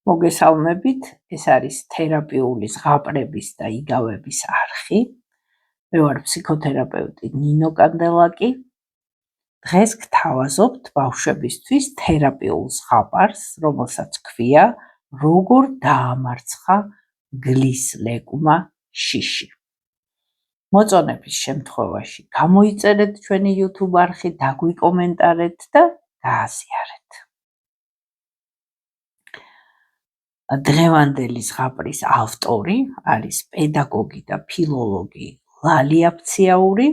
მოგესალმებით, ეს არის თერაპიული ზღაპრების და იგავების არხი. მე ვარ ფსიქოთერაპევტი ნინო კანდელაკი. დღეს გთავაზობთ ბავშვებისთვის თერაპიულ ზღაპარს, რომელსაც ქვია როგორ დაამარცხა გლის ლეგმა შიში. მოწონების შემთხვევაში გამოიწერეთ ჩვენი YouTube არხი, დაგვიკომენტარეთ და გააზიარეთ. დღევანდელი ზღაპრის ავტორი არის პედაგოგი და ფილოლოგი ლალია ფციაური.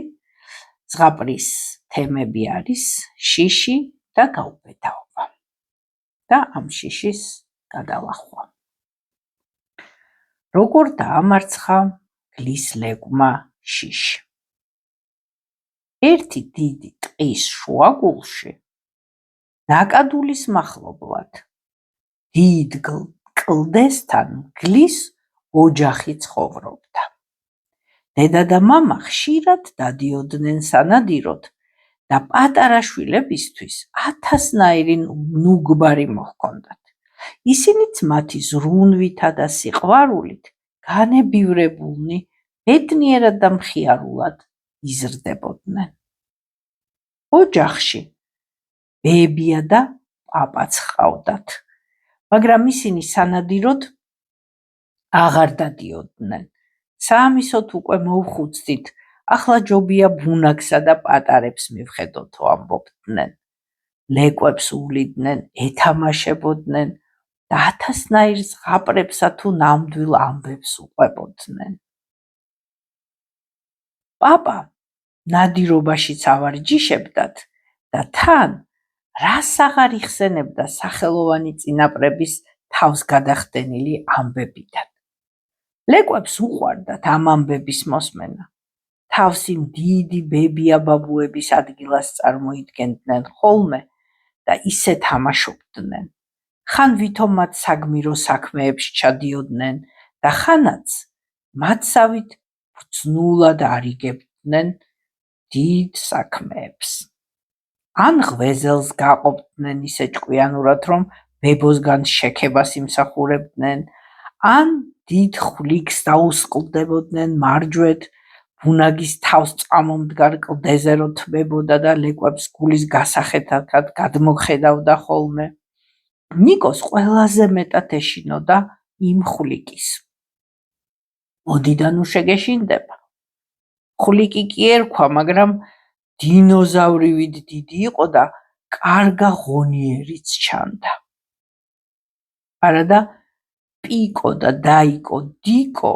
ზღაპრის თემები არის შიში და გაუბედაობა და ამ შიშის გადალახვა. როგორ დაამარცხა გლის ლეგმა შიში? ერთი დიდი ტყის შუაგულში ნაკადულის მახლობლად დიდ კლდესთან გლის ოჯახი ცხოვრობდა. დედა და მამა ხშირად დადიოდნენ სანადიროდ და პატარა შვილებისთვის 1000-ნაირი ნუგბარი მოჰქონდათ. ისინიც მათი ზრუნვითა და სიყვარულით განებივრებულნი ბედნიერად და მხიარულად იზრდებოდნენ. ოჯახში ბებია და პაპაც ჰყავდათ, მაგრამ ისინი სანადიროდ აღარ დადიოდნენ. საამისოდ უკვე მოვხუცდით, ახლა ჯობია ბუნაგსა და პატარებს მივხედოთო, ამბობდნენ. ლეკვებს უვლიდნენ, ეთამაშებოდნენ და 1000-ნაირ ზღაპრებსა თუ ნამდვილ ამბებს უყვებოდნენ. პაპა ნადირობაშიც ავარჯიშებდათ და თან რას აღარ იხსენებდა სახელოვანი წინაპრების თავს გადახდენილი ამბებიდან. ლეკვებს უყვარდათ ამ ამბების მოსმენა. თავს იმ დიდი ბებია ბაბუების ადგილას წარმოიდგენდნენ ხოლმე და ისე თამაშობდნენ. ხან ვითომ მათ საგმირო საქმეებში ჩადიოდნენ და ხანაც მათსავით ბრძნულად არიგებდნენ დიდ საქმეებს. ან ღვეზელს გაყოფდნენ ისე ჭკვიანურად, რომ ბებოსგან შექებას იმსახურებდნენ, ან დიდ ხვლიკს დაუსყლდებოდნენ მარჯვედ, ბუნაგის თავს წამომდგარ კლდეზე რო თმებოდა და ლეკვებს გულის გასახეთად გადმოხედავდა ხოლმე. ნიკოს ყველაზე მეტად ეშინოდა იმ ხვლიკის. მოდიდან უშეგეშინდება. ხვლიკი კი ერქვა, მაგრამ დინოზავრივით დიდი იყო და კარგა ღონიერიც ჩანდა. არადა პიკო და დაიკო დიკო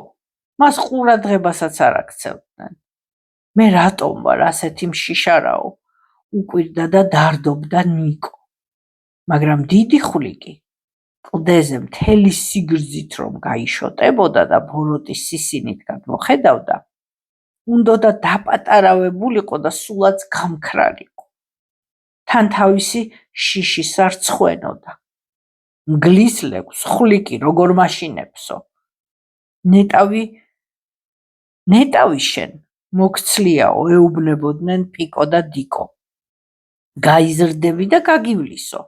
მას ყურადღებასაც არ აქცევდნენ. მე რატომ ვარ ასეთი მშიშარაო, უკვირდა და დარდობდა ნიკო. მაგრამ დიდი ხვლიკი კლდეზე მთელი სიგრძით რომ გაიშოტებოდა და ბოროტის სისინით გადმოხედავდა, უნდოდა დაპატარავებულიყო და სულაც გამქრალიყო. თან თავისი შიშის არ ცხვენოდა. მგლის ლეგს ხვლიკი როგორ მაშინებსო? ნეტავი შენ მოგცლიაო, ეუბნებოდნენ პიკო და დიკო. გაიზრდები და გაგივლისო.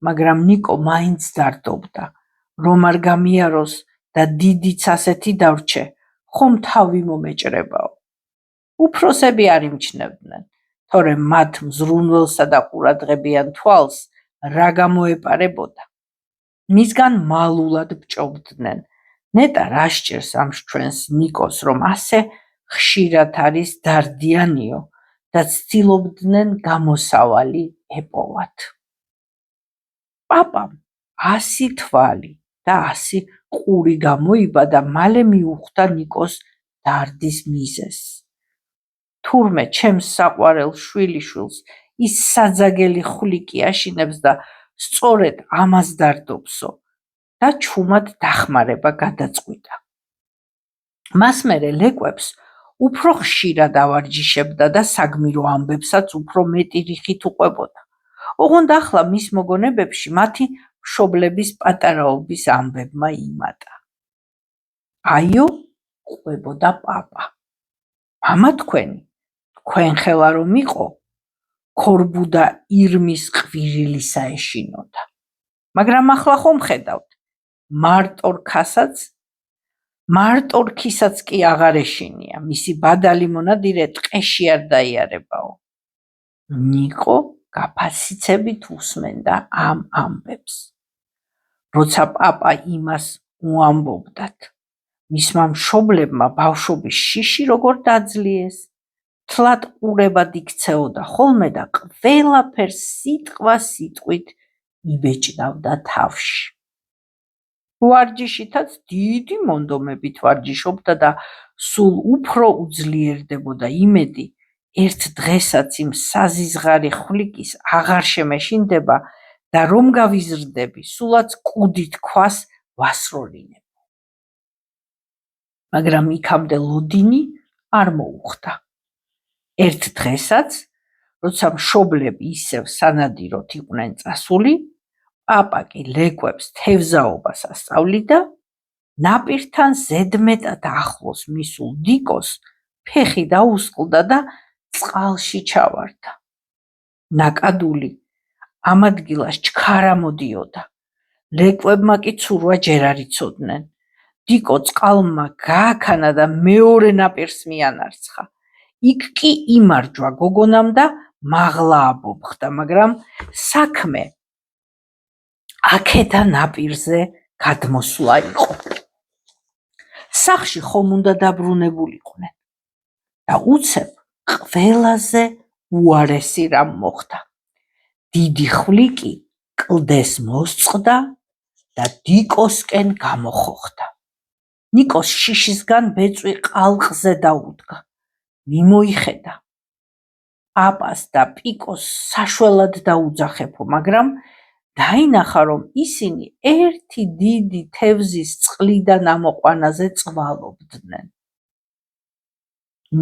მაგრამ ნიკო მაინც დარდობდა, რომ არ გამიაროს და დიდიც ასეთი დავრჩე, ხომ თავი მომეჭრებაო. უფროსები არ იმჩნევდნენ, თორემ მათ მზრუნველსა და ყურადღებიან თვალს რა გამოეპარებოდა. მისგან მალულად ბჭობდნენ. ნეტა რა სჭირს ამ ჩვენს ნიკოს, რომ ასე ხშირად არის დარდიანიო და ცდილობდნენ გამოსავალი ეპოვათ. პაპამ 100 თვალი და 100 ყური გამოიბა და მალე მიუხვდა ნიკოს დარდის მიზეზს. თურმე ჩემს საყვარელ შვილიშვილს ის საძაგელი ხვლიკი აშინებს და სწორედ ამას დარდობსო და ჩუმად დახმარება გადაწყვიტა. მას მერე ლეკვებს უფრო ხშირად ავარჯიშებდა და საგმირო ამბებსაც უფრო მეტი რიხით უყვებოდა. ოღონდ ახლა მის მოგონებებში მათი მშობლების პატარაობის ამბებმა იმატა. აიო, ყვებოდა პაპა. მამა თქვენი, თქვენ ხელა რომ იყო, ქორბუდა ირმის ყვირილისა ეშინოდა. მაგრამ ახლა ხომ ხედავთ, მარტორქისაც კი აღარ ეშინია, მისი ბადალი მონადირე ტყეში არ დაიარებაო. ნიკო გაფასიცებით უსმენდა ამ ამბებს. როცა პაპა იმას უამბობდათ, მისმა მშობლებმა ბავშვობის შიში როგორ დაძლიეს, თლად ყურებად იქცეოდა ხოლმე და ყველაფერს სიტყვით იბეჭდავდა თავში. ვარჯიშითაც დიდი მონდომებით ვარჯიშობდა და სულ უფრო უძლიერდებოდა იმედი, ერთ დღესაც იმ საზიზღარი ხვლიკის აღარ შემეშინდება და რომ გავიზრდები, სულაც კუდით ქვას ვასროლინებ. მაგრამ იქამდე ლოდინი არ მოუხდა. ერთ დღესაც, როცა მშობლები ისევ სანადიროდ იყვნენ წასული, პაპა კი ლეკვებს თევზაობას ასწავლიდა, ნაპირთან ზედმეტად ახლოს მისულ დიკოს ფეხი დაუსყლდა და წყალში ჩავარდა. ნაკადული ამ ადგილას ჩქარა მოდიოდა. ლეკვებმა კი ცურვა ჯერ არ იცოდნენ. დიკო წყალმა გააქანა და მეორე ნაპირს მიანარცხა. იქ კი იმარჯვა გოგონამ და მაღლა აბობხდა, მაგრამ საქმე აქეთა ნაპირზე გადმოსვლა იყო. სახლში ხომ უნდა დაბრუნებულიყვნენ და უცებ ყველაზე უარესი რამ მოხდა. დიდი ხვლიკი კლდეს მოსწყდა და დიკოსკენ გამოხოხდა. ნიკოს შიშისგან ბეწვი ყალყზე დაუდგა. მიმოიხედა. პაპას და პიკოს საშველად დაუძახებო, მაგრამ დაინახა, რომ ისინი ერთი დიდი თევზის წყლიდან ამოყვანაზე წვალობდნენ.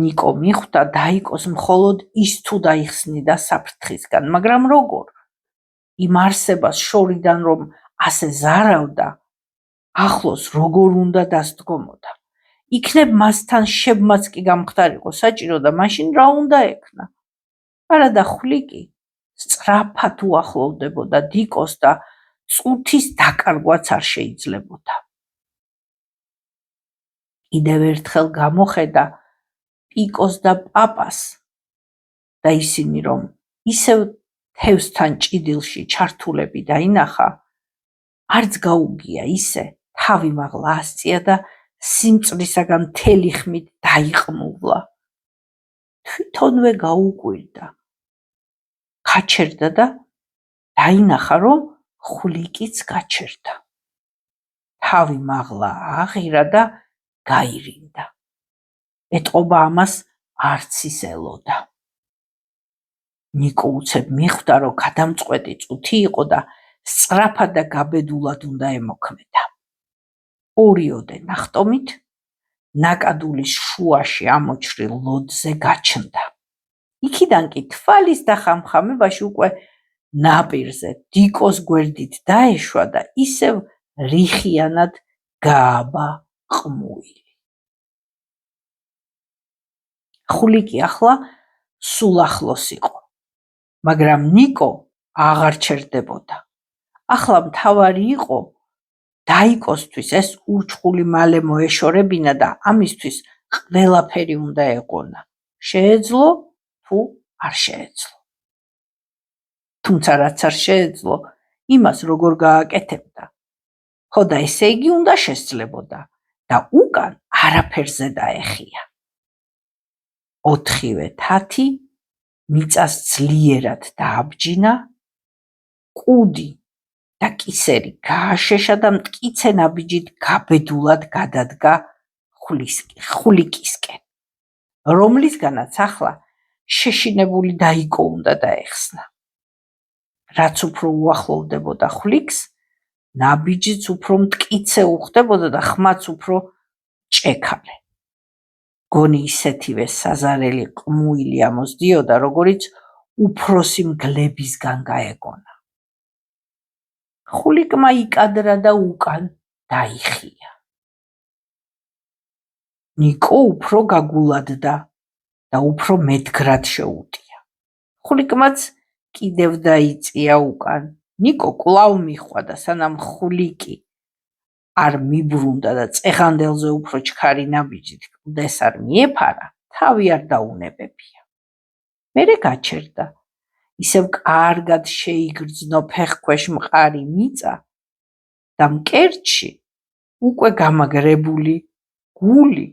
ნიკო მიხვდა დაიკოს მხოლოდ ის თუ დაიხსნიდა საფრთხისგან, მაგრამ როგორ? იმ არსებას შორიდან რომ ასე ზარავდა, ახლოს როგორ უნდა დასდგომოდა. იქნებ მასთან შებმაც კი გამხდარიყო საჭირო და მაშინ რა უნდა ექნა? არადა ხვლიკი სწრაფად უახლოვდებოდა დიკოს და წუთის დაკარგვაც არ შეიძლებოდა. კიდევ ერთხელ გამოხედა პიკოს და პაპას და ისინი რომ ისევ თევზთან ჭიდილში ჩართულები დაინახა, არც გაუგია ისე, თავი მაღლა ასწია და სიმწყვრისაგან მთელი ხმით დაიყმუვლა. თვითონვე გაუკვირდა. გაჩერდა და დაინახა, რომ ხვლიკიც გაჩერდა. თავი მაღლა აღირა და გაირინდა. ეტყობა ამას არც ის ელოდა. ნიკო უცებ მიხვდა, რომ გადამწყვეტი წუთი იყო და სწრაფად და გაბედულად უნდა ემოქმედა. ორიოდე ნახტომით ნაკადულის შუაში ამოჭრილ ლოდზე გაჩნდა. იქიდან კი თვალის დახამხამებაში უკვე ნაპირზე დიკოს გვერდით დაეშვა და ისევ რიხიანად გააბა ყმუილი. ხვლიკი ახლა სულ ახლოს იყო, მაგრამ ნიკო აღარ ჩერდებოდა. ახლა მთავარი იყო დაიკოსთვის ეს ურჩხული მალე მოეშორებინა და ამისთვის ყველაფერი უნდა ეყონა. შეეძლო თუ არ შეეძლო. თუმცა რაც არ შეეძლო, იმას როგორ გააკეთებდა. ხო და ესე იგი უნდა შესძლებოდა და უკან არაფერზე დაეხია. ოთხივე თათი მიწას ძლიერად დააბჯინა, კუდი და კისერი გააშეშა და მტკიცე ნაბიჯით გაბედულად გადადგა ხვლიკისკენ, რომლისგანაც ახლა შეშინებული დაიკო უნდა დაეხსნა. რაც უფრო უახლოვდებოდა ხვლიკს, ნაბიჯიც უფრო მტკიცე უხდებოდა და ხმაც უფრო ჭექალე. გონი ისეთივე საზარელი ყმუილი ამოსდიოდა, როგორიც უფროსი მგლებისგან გაეგონა. ხვლიკმა იკადრა და უკან დაიხია. ნიკო უფრო გაგულადდა და უფრო მედგრად შეუტია. ხვლიკმაც კიდევ დაიწია უკან. ნიკო კვლავ მიჰყვა და სანამ ხვლიკი არ მიბრუნდა და წეხანდელზე უფრო ჩქარი ნაბიჯით კლდეს არ მიეფარა, თავი არ დაუნებებია. მერე გაჩერდა, ისევ კარგად შეიგრძნო ფეხქვეშ მყარი მიწა და მკერდში უკვე გამაგრებული გული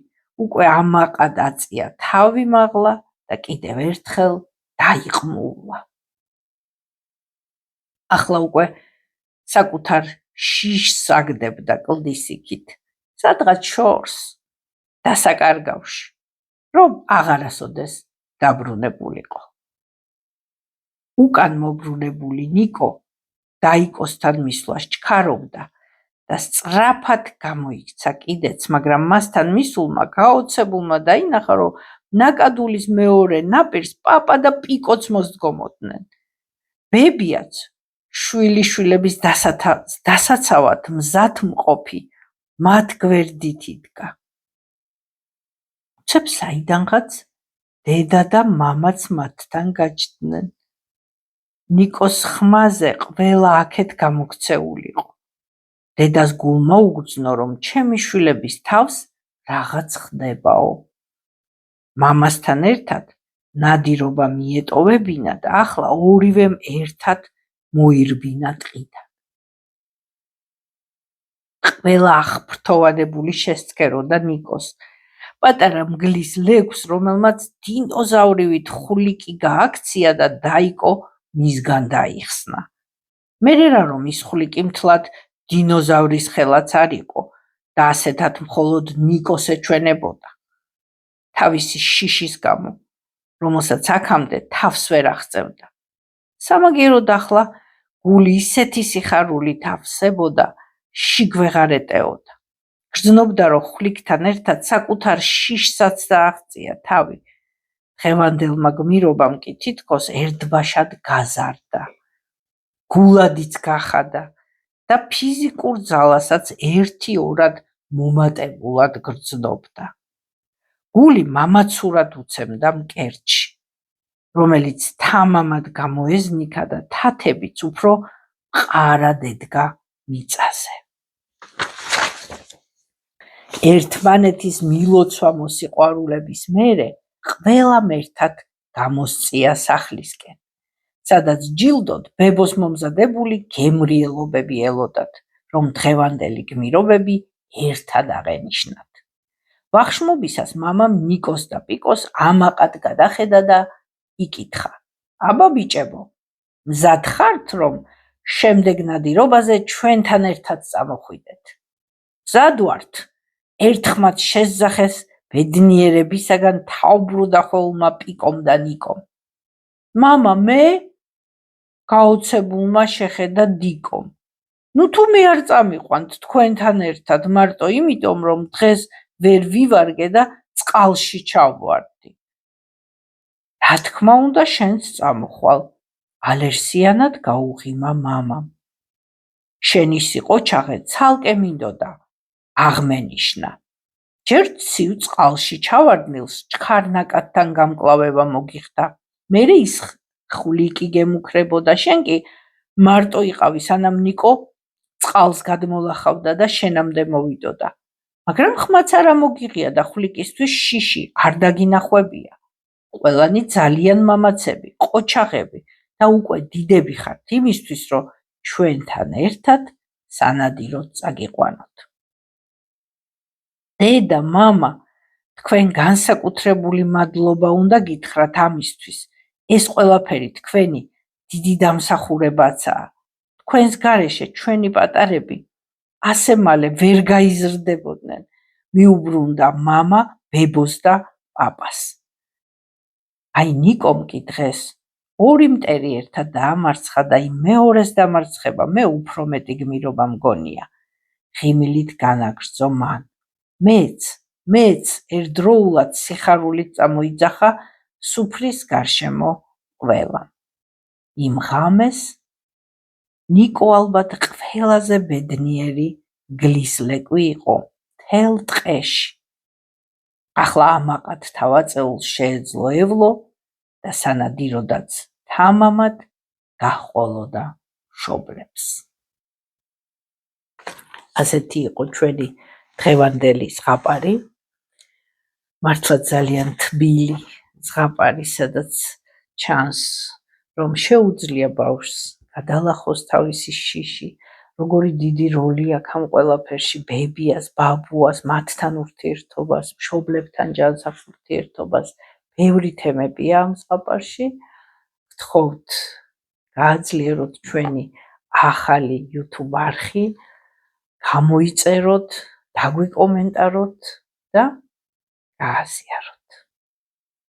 უკვე ამაყად აწია თავი მაღლა და კიდევ ერთხელ დაიყმულა. ახლა უკვე საკუთარ შიშს აგდებდა კლდის იქით, სადღაც შორს, დასაკარგავში, რომ აღარასოდეს დაბრუნებულიყო. უკან მობრუნებული ნიკო დაიკოსთან მისვლას ჩქარობდა და სწრაფად გამოიქცა კიდეც, მაგრამ მასთან მისულმა გაოცებულმა დაინახა, რომ ნაკადულის მეორე ნაპირს პაპა და პიკოც მოსდგომოდნენ. ბებიაც შვილიშვილების დასაცავად მზად მყოფი მათ გვერდით იდგა. უცებ საიდანღაც დედა და მამაც მათთან გაჩნდნენ. ნიკოს ხმაზე ყველა აქეთ გამოქცეულიყო. დედას გულმა უგრძნო, რომ ჩემი შვილების თავს რაღაც ხდებაო. მამასთან ერთად ნადირობა მიეტოვებინა და ახლა ორივემ ერთად მოირბინა ტყიდან. ყველა აღფრთოვანებული შესცქეროდა ნიკოს, პატარა მგლის ლეგვს, რომელმაც დინოზავრივით ხვლიკი გააქცია და დაიკო მისგან დაიხსნა. მერე რა რომ ის ხვლიკი მთლად დინოზავრის ხელაც არ იყო და ასეთად მხოლოდ ნიკოს ეჩვენებოდა. თავისი შიშის გამო, რომელსაც აქამდე თავს ვერ აღწევდა. სამაგიეროდ ახლა გული ისეთი სიხარულით ავსებოდა, შიგ ვეღარ ეტეოდა. გრძნობდა, რომ ხვლიკთან ერთად საკუთარ შიშსაც დააღწია თავი. დღევანდელმა გმირობამ კი თითქოს ერთბაშად გაზარდა. გულადიც გახადა და ფიზიკურ ძალასაც ერთი-ორად მომატებულად გრძნობდა. გული მამაცურად უცემდა მკერდში, რომელიც თამამად გამოეზნიქა და თათებიც უფრო მყარად ედგა მიწაზე. ერთმანეთის მილოცვა მოსიყვარულების მერე ყველამ ერთად გამოსწია სახლისკენ, სადაც ჯილდოდ ბებოს მომზადებული გემრიელობები ელოდათ, რომ დღევანდელი გმირობები ერთად აღენიშნათ. ვახშმობისას მამამ ნიკოს და პიკოს ამაყად გადახედა და იკითხა: აბა ბიჭებო, მზად ხართ, რომ შემდეგ ნადირობაზე ჩვენთან ერთად წამოხვიდეთ? მზად ვართ, ერთხმად შესძახეს ბედნიერებისაგან თავბრუდა ხოლმა პიკომ და ნიკომ. მამა, მე? გაოცებულმა შეხედა დიკომ. ნუ თუ მე არ წამიყვანთ თქვენთან ერთად, მარტო იმიტომ, რომ დღეს ვერ ვივარგე და წყალში ჩავვარდი. რა თქმა უნდა, შენც წამოხვალ, ალერსიანად გაუღიმა მამამ. შენი სიყოჩაღე ცალკე მინდოდა აღმენიშნა. ჯერ ცივ წყალში ჩავარდნილს ჩქარნაკადთან გამკლავება მოგიხდა, მერე ის ხვლიკი გემუქრებოდა, შენ კი მარტო იყავი, სანამ ნიკო წყალს გადმოლახავდა და შენამდე მოვიდოდა. მაგრამ ხმაც არ ამოგიღია და ხვლიკისთვის შიში არ დაგინახვებია. ყველანი ძალიან მამაცები, ყოჩაღები და უკვე დიდები ხართ იმისთვის, რომ ჩვენთან ერთად სანადიროდ წაგიყვანოთ. დედა, მამა, თქვენ განსაკუთრებული მადლობა უნდა გითხრათ ამისთვის. ეს ყველაფერი თქვენი დიდი დამსახურებაცაა. თქვენს გარეშე ჩვენი პატარები ასე მალე ვერ გაიზრდებოდნენ, მიუბრუნდა მამა ბებოს და პაპას. აი ნიკომ კი დღეს ორი მტერი ერთად დაამარცხა და იმ მეორეს დამარცხება მე უფრო მეტი გმირობა მგონია. ღიმილით განაგრძო მან. მეც ერთდროულად სიხარულით წამოიძახა სუფრის გარშემო ყველამ. იმ ღამეს ნიკო ალბათ ყველაზე ბედნიერი გლისლეკვი იყო მთელ ტყეში. ახლა ამაყად თავაწეულს შეეძლო ევლო და სანადიროდაც თამამად გაჰყოლოდა მშობლებს. ასეთი იყო ჩვენი დღევანდელი ზღაპარი. მართლა ძალიან თბილი ზღაპარი, სადაც ჩანს, რომ შეუძლია ბავშვს გადალახოს თავისი შიში, როგორი დიდი როლი აქვს ამ ყველაფერში, ბებიას, ბაბუას, მათთან ურთიერთობას, მშობლებთან ჯანსაღ ურთიერთობას. ბევრი თემებია ამ ზღაპარში. გთხოვთ, გააძლიეროთ ჩვენი ახალი YouTube არხი, გამოიწეროთ, დაგვიკომენტაროთ და გააზიაროთ.